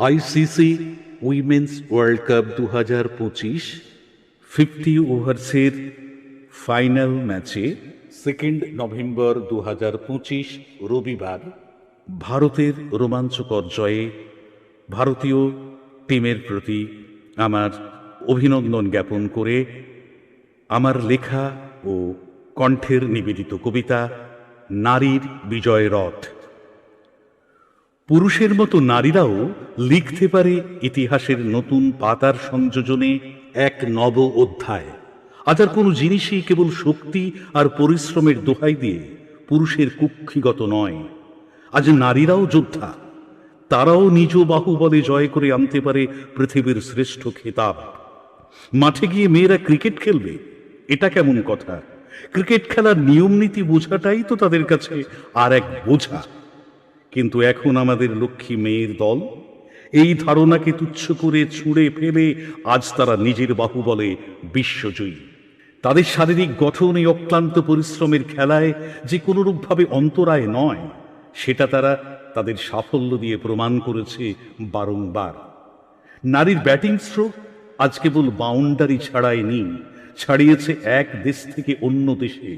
ICC women's world cup 2025 50 ওভার্সের final ম্যাচে 2 November 2025 রবিবার ভারতের রোমাঞ্চকর জয়ে ভারতীয় টিমের প্রতি আমার অভিনন্দন জ্ঞাপন করে আমার লেখা ও কণ্ঠের নিবেদিত কবিতা নারীর বিজয় রথ। পুরুষের মতো নারীরাও লিখতে পারে ইতিহাসের নতুন পাতার সংযোজনে এক নব অধ্যায়। আজ আর কোনো জিনিসই কেবল শক্তি আর পরিশ্রমের দোহাই দিয়ে পুরুষের কুক্ষিগত নয়। আজ নারীরাও যোদ্ধা, তারাও নিজ বাহুবলে জয় করে আনতে পারে পৃথিবীর শ্রেষ্ঠ খেতাব। মাঠে গিয়ে মেয়েরা ক্রিকেট খেলবে, এটা কেমন কথা? ক্রিকেট খেলার নিয়ম নীতি বোঝাটাই তো তাদের কাছে আর এক বোঝা। কিন্তু এখন আমাদের লক্ষ্মী মেয়ের দল এই ধারণাকে তুচ্ছ করে ছুঁড়ে ফেলে আজ তারা নিজের বাহুবলে বিশ্বজয়ী। তাদের শারীরিক গঠন এই অক্লান্ত পরিশ্রমের খেলায় যে কোনোরূপভাবে অন্তরায় নয়, সেটা তারা তাদের সাফল্য দিয়ে প্রমাণ করেছে বারংবার। নারীর ব্যাটিং স্ট্রোক আজ কেবল বাউন্ডারি ছাড়ায়নি, ছাড়িয়েছে এক দেশ থেকে অন্য দেশে।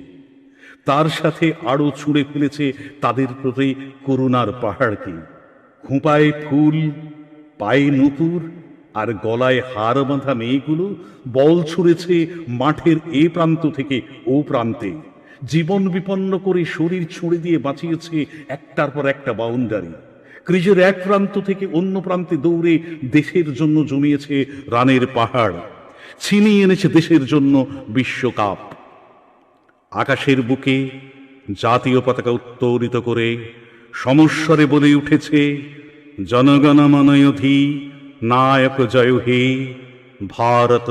তার সাথে আরও ছুঁড়ে ফেলেছে তাদের প্রতি করুণার পাহাড়কে। খোঁপায় ফুল, পায়ে নূপুর আর গলায় হার বাঁধা মেয়েগুলো বল ছুঁড়েছে মাঠের এ প্রান্ত থেকে ও প্রান্তে। জীবন বিপন্ন করে শরীর ছুঁড়ে দিয়ে বাঁচিয়েছে একটার পর একটা বাউন্ডারি। ক্রিজের এক প্রান্ত থেকে অন্য প্রান্তে দৌড়ে দেশের জন্য জমিয়েছে রানের পাহাড়, ছিনিয়ে এনেছে দেশের জন্য বিশ্বকাপ। আকাশের বুকে জাতীয় পতাকা উত্তোলিত করে সমস্বরে বলে উঠেছে, জনগণ মনয়ধি নায়ক জয় হে, ভারত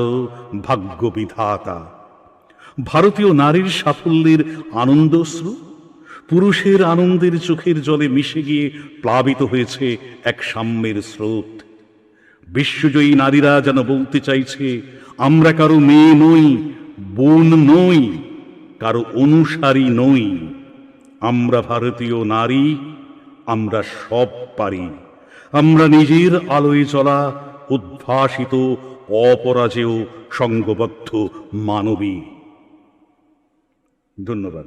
ভাগ্য বিধাতা। ভারতীয় নারীর সাফল্যের আনন্দশ্রু পুরুষের আনন্দের চোখের জলে মিশে গিয়ে প্লাবিত হয়েছে এক সাম্যের স্রোত। বিশ্বজয়ী নারীরা যেন বলতে চাইছে, আমরা কারো মেয়ে নই, বোন নই, কারো অনুসারী নই। আমরা ভারতীয় নারী, আমরা সব পারি। আমরা নিজের আলোয় চলা উদ্ভাসিত অপরাজেয় সংঘবদ্ধ মানবী। ধন্যবাদ।